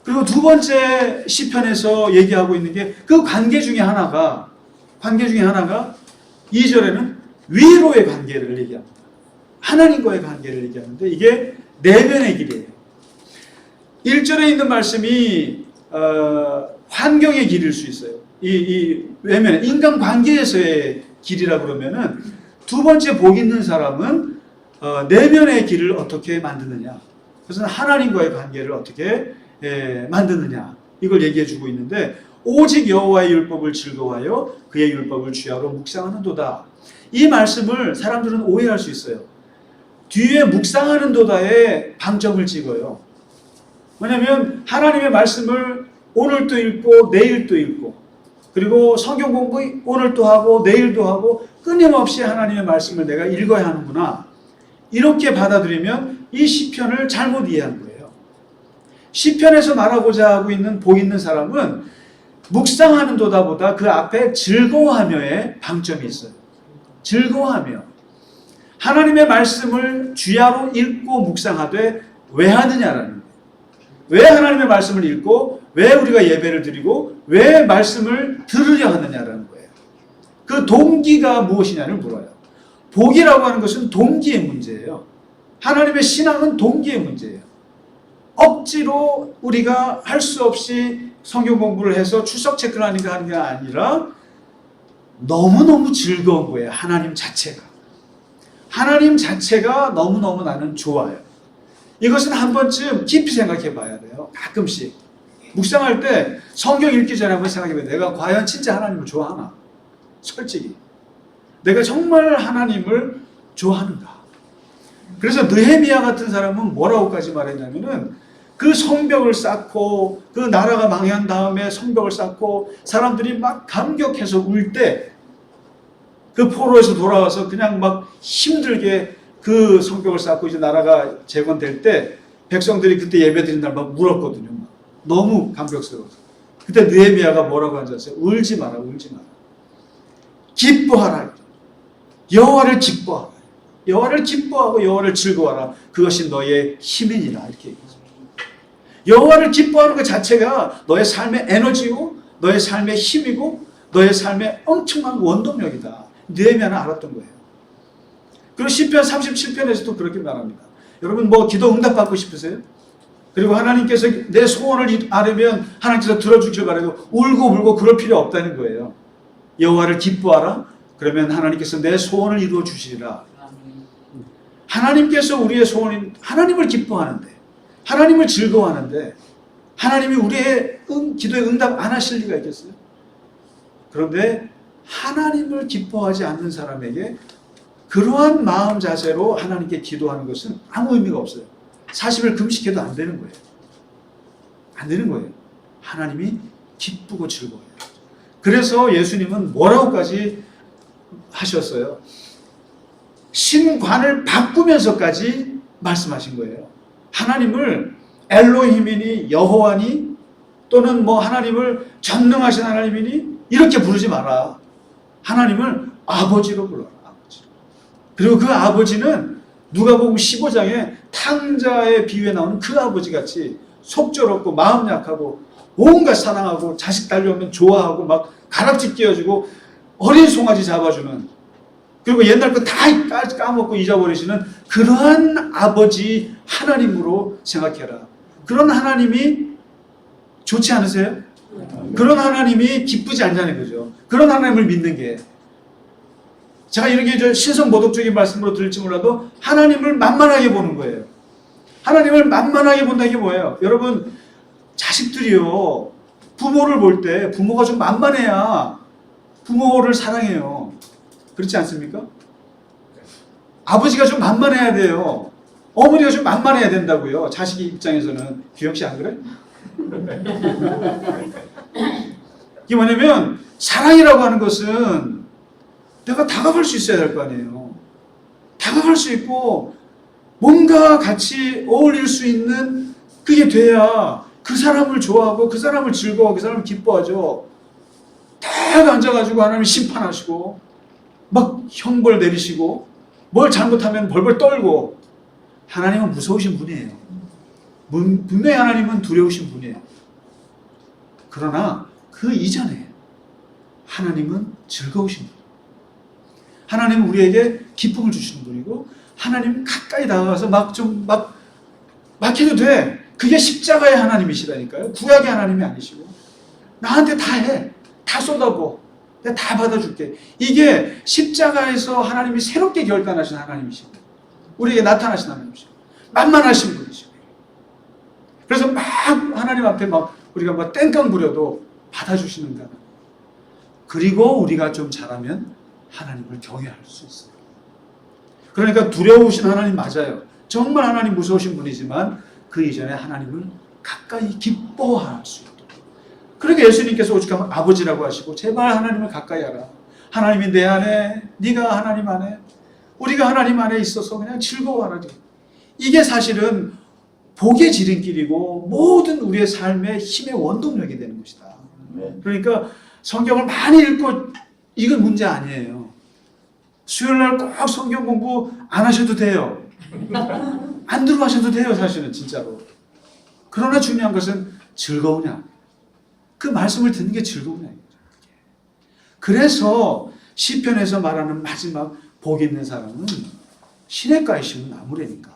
그리고 두 번째 시편에서 얘기하고 있는 게 그 관계 중에 하나가 2절에는 위로의 관계를 얘기합니다. 하나님과의 관계를 얘기하는데 이게 내면의 길이에요. 1절에 있는 말씀이 환경의 길일 수 있어요. 이 외면의 인간관계에서의 길이라 그러면은 두 번째 복 있는 사람은 내면의 길을 어떻게 만드느냐. 그래서 하나님과의 관계를 어떻게 만드느냐. 이걸 얘기해 주고 있는데 오직 여호와의 율법을 즐거워하여 그의 율법을 주야로 묵상하는도다. 이 말씀을 사람들은 오해할 수 있어요. 뒤에 묵상하는도다에 방점을 찍어요. 왜냐하면 하나님의 말씀을 오늘도 읽고 내일도 읽고 그리고 성경 공부 오늘도 하고 내일도 하고 끊임없이 하나님의 말씀을 내가 읽어야 하는구나. 이렇게 받아들이면 이 시편을 잘못 이해한 거예요. 시편에서 말하고자 하고 있는 복 있는 사람은 묵상하는 도다보다 그 앞에 즐거워하며의 방점이 있어요. 즐거워하며 하나님의 말씀을 주야로 읽고 묵상하되 왜 하느냐라는 거예요. 왜 하나님의 말씀을 읽고 왜 우리가 예배를 드리고 왜 말씀을 들으려 하느냐라는 거예요. 그 동기가 무엇이냐를 물어요. 복이라고 하는 것은 동기의 문제예요. 하나님의 신앙은 동기의 문제예요. 억지로 우리가 할 수 없이 성경 공부를 해서 출석 체크를 하는 게 아니라 너무너무 즐거운 거예요. 하나님 자체가. 하나님 자체가 너무너무 나는 좋아요. 이것은 한 번쯤 깊이 생각해 봐야 돼요. 가끔씩. 묵상할 때 성경 읽기 전에 한번 생각해 봐요. 내가 과연 진짜 하나님을 좋아하나? 솔직히. 내가 정말 하나님을 좋아하는가? 그래서 느헤미야 같은 사람은 뭐라고까지 말했냐면은 그 성벽을 쌓고 그 나라가 망한 다음에 성벽을 쌓고 사람들이 막 감격해서 울 때 그 포로에서 돌아와서 그냥 막 힘들게 그 성벽을 쌓고 이제 나라가 재건될 때 백성들이 그때 예배드린 날 막 울었거든요. 너무 감격스러워서. 그때 느헤미야가 뭐라고 하는지 아세요? 울지 마라, 울지 마라. 기뻐하라. 여호와를 기뻐하라. 여호와를 기뻐하고 여호와를 즐거워하라. 그것이 너의 힘이니라. 이렇게 얘기했습니다. 여호와를 기뻐하는 것 자체가 너의 삶의 에너지고 너의 삶의 힘이고 너의 삶의 엄청난 원동력이다. 느헤미야는 알았던 거예요. 그리고 시편 37편에서도 그렇게 말합니다. 여러분 뭐 기도 응답 받고 싶으세요? 그리고 하나님께서 내 소원을 아뢰면 하나님께서 들어주길 바라고 울고 불고 그럴 필요 없다는 거예요. 여호와를 기뻐하라. 그러면 하나님께서 내 소원을 이루어 주시리라. 하나님께서 우리의 소원인 하나님을 기뻐하는데 하나님을 즐거워하는데 하나님이 우리의 기도에 응답 안 하실 리가 있겠어요? 그런데 하나님을 기뻐하지 않는 사람에게 그러한 마음 자세로 하나님께 기도하는 것은 아무 의미가 없어요. 40일 금식해도 안 되는 거예요. 안 되는 거예요. 하나님이 기쁘고 즐거워요. 그래서 예수님은 뭐라고까지 하셨어요? 신관을 바꾸면서까지 말씀하신 거예요. 하나님을 엘로힘이니 여호와니 또는 뭐 하나님을 전능하신 하나님이니 이렇게 부르지 마라. 하나님을 아버지로 불러라. 아버지로. 그리고 그 아버지는 누가복음 15장에 탕자의 비유에 나오는 그 아버지 같이 속절없고 마음 약하고 온갖 사랑하고 자식 달려오면 좋아하고 막 가락지 끼워주고 어린 송아지 잡아주는 그리고 옛날 거 다 까먹고 잊어버리시는 그러한 아버지 하나님으로 생각해라. 그런 하나님이 좋지 않으세요? 그런 하나님이 기쁘지 않냐는 거죠. 그런 하나님을 믿는 게 제가 이렇게 신성모독적인 말씀으로 들을지 몰라도 하나님을 만만하게 보는 거예요. 하나님을 만만하게 본다는 게 뭐예요? 여러분 자식들이요 부모를 볼 때 부모가 좀 만만해야 부모를 사랑해요. 그렇지 않습니까? 아버지가 좀 만만해야 돼요. 어머니가 좀 만만해야 된다고요. 자식 입장에서는. 규혁씨 안 그래? 이게 뭐냐면 사랑이라고 하는 것은 내가 다가갈 수 있어야 될 거 아니에요. 다가갈 수 있고 뭔가 같이 어울릴 수 있는 그게 돼야 그 사람을 좋아하고 그 사람을 즐거워하고 그 사람을 기뻐하죠. 딱 앉아가지고 하나님이 심판하시고 막 형벌 내리시고 뭘 잘못하면 벌벌 떨고 하나님은 무서우신 분이에요. 분명히 하나님은 두려우신 분이에요. 그러나 그 이전에 하나님은 즐거우신 분. 하나님은 우리에게 기쁨을 주시는 분이고 하나님은 가까이 다가가서 막 해도 돼. 그게 십자가의 하나님이시라니까요. 구약의 하나님이 아니시고 나한테 다 해. 다 쏟아부어. 내가 다 받아줄게. 이게 십자가에서 하나님이 새롭게 결단하신 하나님이시고 우리에게 나타나신 하나님이시고 만만하신 분이시고 그래서 막 하나님 앞에 막 우리가 막 땡깡 부려도 받아주시는 가 그리고 우리가 좀 잘하면 하나님을 경외할 수 있어요. 그러니까 두려우신 하나님 맞아요. 정말 하나님 무서우신 분이지만 그 이전에 하나님을 가까이 기뻐할 수 있도록. 그러니까 예수님께서 오직하면 아버지라고 하시고 제발 하나님을 가까이 하라. 하나님이 내 안에, 네가 하나님 안에, 우리가 하나님 안에 있어서 그냥 즐거워하라. 이게 사실은 복의 지름길이고 모든 우리의 삶의 힘의 원동력이 되는 것이다. 그러니까 성경을 많이 읽고 이건 문제 아니에요. 수요일날 꼭 성경 공부 안 하셔도 돼요. 안 들어가셔도 돼요. 사실은 진짜로. 그러나 중요한 것은 즐거우냐. 그 말씀을 듣는 게 즐거우냐. 그래서 시편에서 말하는 마지막 복 있는 사람은 시냇가에 심은 나무라니까.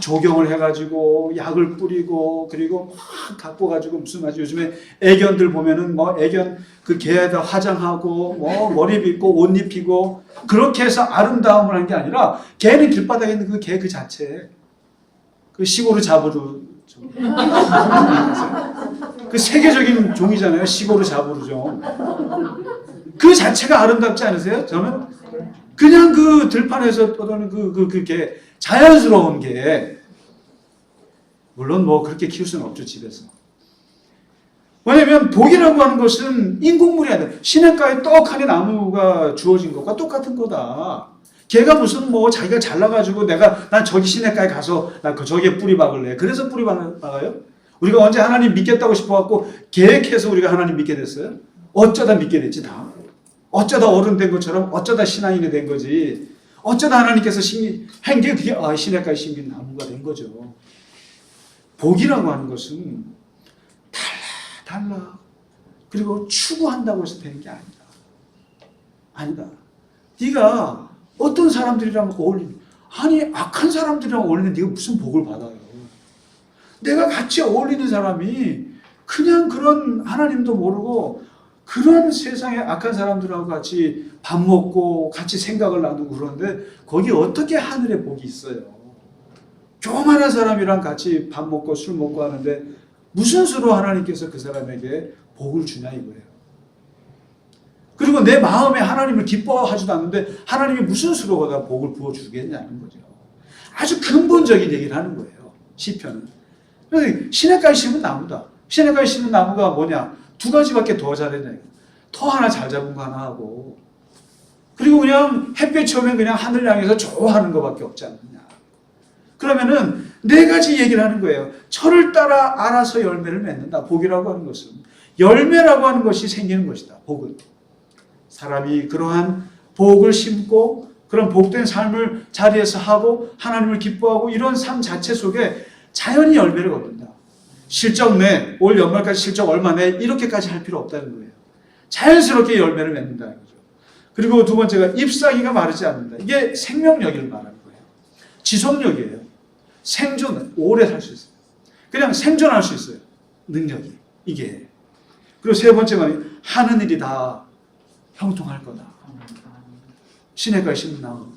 조경을 해가지고 약을 뿌리고 그리고 막 갖고 가지고 무슨 말이지 요즘에 애견들 보면은 뭐 애견 그 개에다 화장하고 뭐 머리 빗고 옷 입히고 그렇게 해서 아름다움을 한 게 아니라 개는 길바닥에 있는 그 개 그 자체 그 시고르 자부르 그 세계적인 종이잖아요. 시고르 자부르 종 그 자체가 아름답지 않으세요? 저는 그냥 그 들판에서 떠도는 그게 자연스러운 게, 물론 뭐 그렇게 키울 수는 없죠, 집에서. 왜냐면 복이라고 하는 것은 인공물이 아니라 시냇가에 떡하니 나무가 주어진 것과 똑같은 거다. 걔가 무슨 뭐 자기가 잘나가지고 난 저기 시냇가에 가서 나 저기에 뿌리 박을래. 그래서 뿌리 박아요? 우리가 언제 하나님 믿겠다고 싶어갖고 계획해서 우리가 하나님 믿게 됐어요? 어쩌다 믿게 됐지 다. 어쩌다 어른 된 것처럼 어쩌다 신앙인이 된 거지. 어쩌다 하나님께서 한 게 그게 시냇가에 심긴 나무가 된 거죠. 복이라고 하는 것은 달라. 그리고 추구한다고 해서 되는 게 아니다. 네가 어떤 사람들이랑 악한 사람들이랑 어울리는 네가 무슨 복을 받아요. 내가 같이 어울리는 사람이 그냥 그런 하나님도 모르고 그런 세상에 악한 사람들하고 같이 밥 먹고 같이 생각을 나누고 그러는데 거기 어떻게 하늘의 복이 있어요. 교만한 사람이랑 같이 밥 먹고 술 먹고 하는데 무슨 수로 하나님께서 그 사람에게 복을 주냐 이거예요. 그리고 내 마음에 하나님을 기뻐하지도 않는데 하나님이 무슨 수로 거다 복을 부어주겠냐는 거죠. 아주 근본적인 얘기를 하는 거예요. 시편은. 그래서 시냇가에 심은 나무다. 시냇가에 심은 나무가 뭐냐? 두 가지밖에 더 잘했냐. 터 하나 잘 잡은 거 하나 하고 그리고 그냥 햇볕이 오면 그냥 하늘 향해서 좋아하는 것밖에 없지 않느냐. 그러면은 네 가지 얘기를 하는 거예요. 철을 따라 알아서 열매를 맺는다. 복이라고 하는 것은 열매라고 하는 것이 생기는 것이다. 복은 사람이 그러한 복을 심고 그런 복된 삶을 자리에서 하고 하나님을 기뻐하고 이런 삶 자체 속에 자연히 열매를 얻는다. 실적 내, 올 연말까지 실적 얼마 내 이렇게까지 할 필요 없다는 거예요. 자연스럽게 열매를 맺는다는 거죠. 그리고 두 번째가 잎사귀가 마르지 않는다. 이게 생명력을 말하는 거예요. 지속력이에요. 생존, 오래 살 수 있어요. 그냥 생존할 수 있어요. 능력이. 이게. 그리고 세 번째 말이 하는 일이 다 형통할 거다. 시냇가에 심는 나무.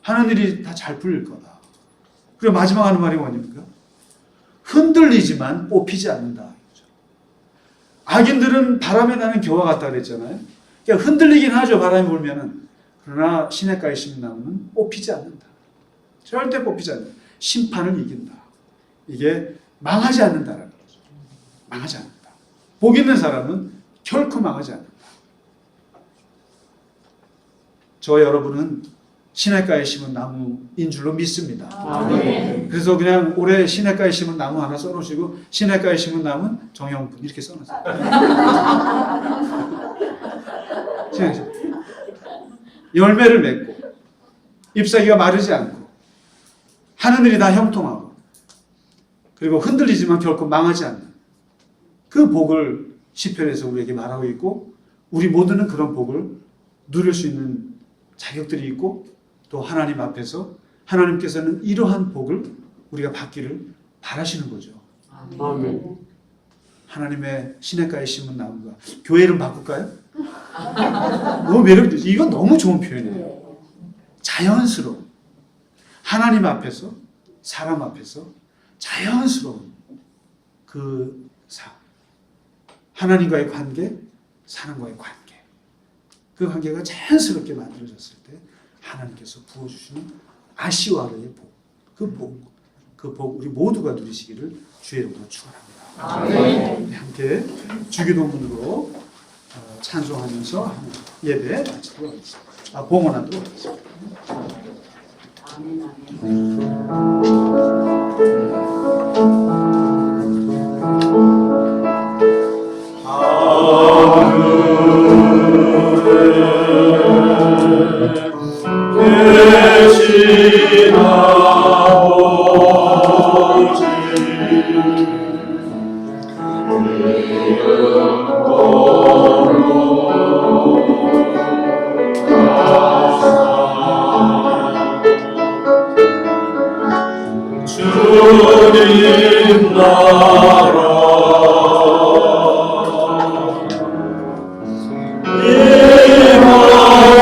하는 일이 다 잘 풀릴 거다. 그리고 마지막 하는 말이 뭐냐니까? 흔들리지만 뽑히지 않는다. 악인들은 바람에 나는 겨와 같다 그랬잖아요. 그러니까 흔들리긴 하죠. 바람이 불면은. 그러나 시냇가에 심는 나무는 뽑히지 않는다. 절대 뽑히지 않는다. 심판을 이긴다. 이게 망하지 않는다라는 거죠. 망하지 않는다. 복 있는 사람은 결코 망하지 않는다. 저 여러분은 시냇가에 심은 나무인 줄로 믿습니다. 아멘. 그래서 그냥 올해 시냇가에 심은 나무 하나 써놓으시고 시냇가에 심은 나무는 정영분 이렇게 써놓으세요. 열매를 맺고 잎사귀가 마르지 않고 하는 일이 다 형통하고 그리고 흔들리지만 결코 망하지 않는 그 복을 시편에서 우리에게 말하고 있고 우리 모두는 그런 복을 누릴 수 있는 자격들이 있고 또 하나님 앞에서 하나님께서는 이러한 복을 우리가 받기를 바라시는 거죠. 아멘. 하나님의 시냇가에 심은 나무가 교회 이름 바꿀까요? 너무 매력적이죠. 이건 너무 좋은 표현이에요. 자연스러운 하나님 앞에서 사람 앞에서 자연스러운 그 삶 하나님과의 관계 사람과의 관계 그 관계가 자연스럽게 만들어졌을 때 하나님께서 부어주시는 아시와르의 복 그 복 우리 모두가 누리시기를 주의 이름으로 축원합니다. 아멘. 함께 주기도문으로 찬송하면서 예배 마치도록 하겠습니다. 봉헌하도록 하겠습니다. 아멘. 아멘. 주님 나라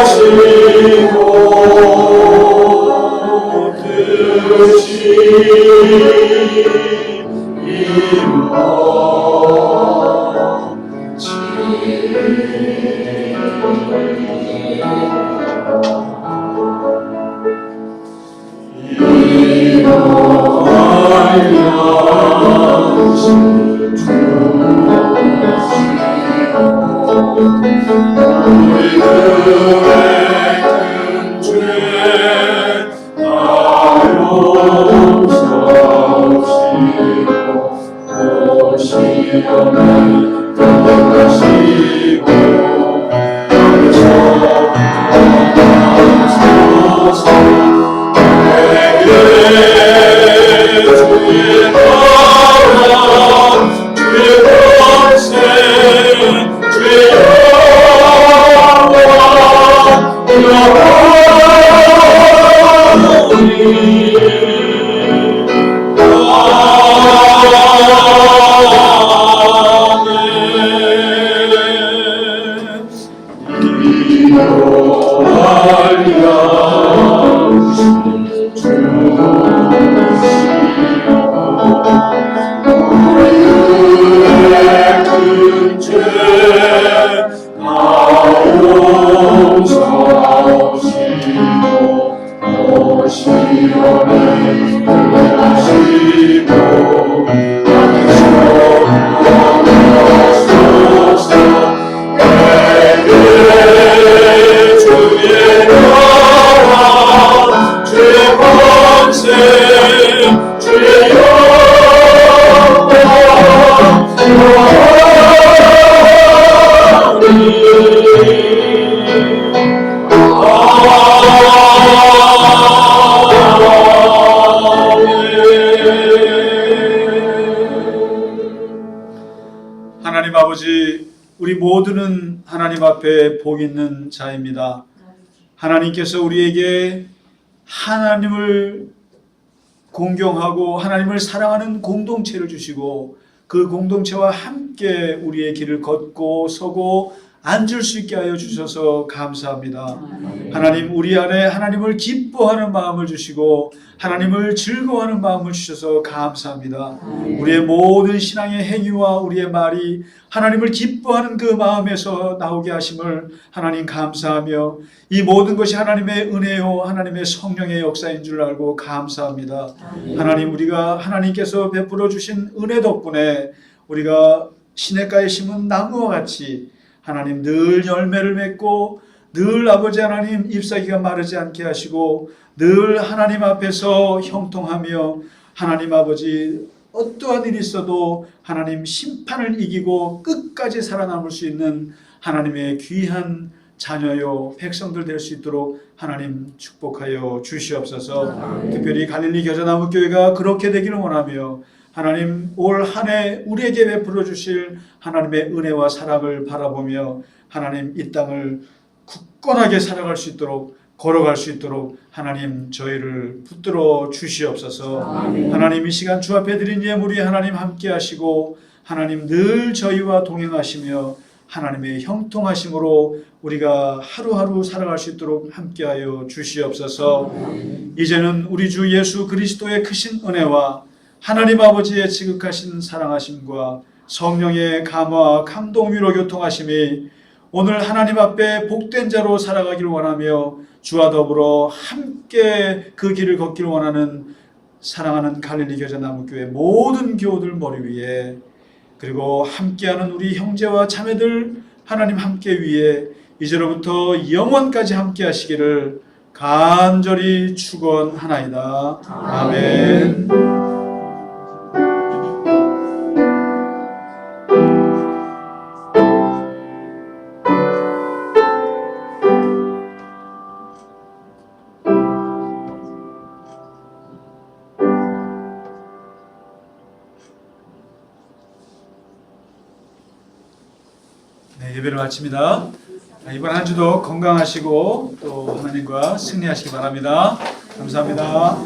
임하시고 뜻이 임하시 하나님 아버지, 우리 모두는 하나님 앞에 복 있는 자입니다. 하나님께서 우리에게 하나님을 공경하고 하나님을 사랑하는 공동체를 주시고 그 공동체와 함께 우리의 길을 걷고 서고 앉을 수 있게 하여 주셔서 감사합니다. 하나님, 우리 안에 하나님을 기뻐하는 마음을 주시고 하나님을 즐거워하는 마음을 주셔서 감사합니다. 우리의 모든 신앙의 행위와 우리의 말이 하나님을 기뻐하는 그 마음에서 나오게 하심을 하나님 감사하며 이 모든 것이 하나님의 은혜요 하나님의 성령의 역사인 줄 알고 감사합니다. 하나님, 우리가 하나님께서 베풀어 주신 은혜 덕분에 우리가 시냇가에 심은 나무와 같이 하나님 늘 열매를 맺고 늘 아버지 하나님 잎사귀가 마르지 않게 하시고 늘 하나님 앞에서 형통하며 하나님 아버지 어떠한 일이 있어도 하나님 심판을 이기고 끝까지 살아남을 수 있는 하나님의 귀한 자녀요 백성들 될 수 있도록 하나님 축복하여 주시옵소서. 특별히 갈릴리 겨자나무교회가 그렇게 되기를 원하며 하나님 올 한 해 우리에게 베풀어 주실 하나님의 은혜와 사랑을 바라보며 하나님 이 땅을 굳건하게 살아갈 수 있도록 걸어갈 수 있도록 하나님 저희를 붙들어 주시옵소서. 하나님 이 시간 주 앞에 드린 예물이 하나님 함께 하시고 하나님 늘 저희와 동행하시며 하나님의 형통하심으로 우리가 하루하루 살아갈 수 있도록 함께하여 주시옵소서. 이제는 우리 주 예수 그리스도의 크신 은혜와 하나님 아버지의 지극하신 사랑하심과 성령의 감화 감동 위로 교통하심이 오늘 하나님 앞에 복된 자로 살아가기를 원하며 주와 더불어 함께 그 길을 걷기를 원하는 사랑하는 갈릴리 겨자나무교회 모든 교우들 머리 위에 그리고 함께하는 우리 형제와 자매들 하나님 함께 위에 이제로부터 영원까지 함께 하시기를 간절히 축원하나이다. 아멘. 네, 예배를 마칩니다. 이번 한 주도 건강하시고 또 하나님과 승리하시기 바랍니다. 감사합니다.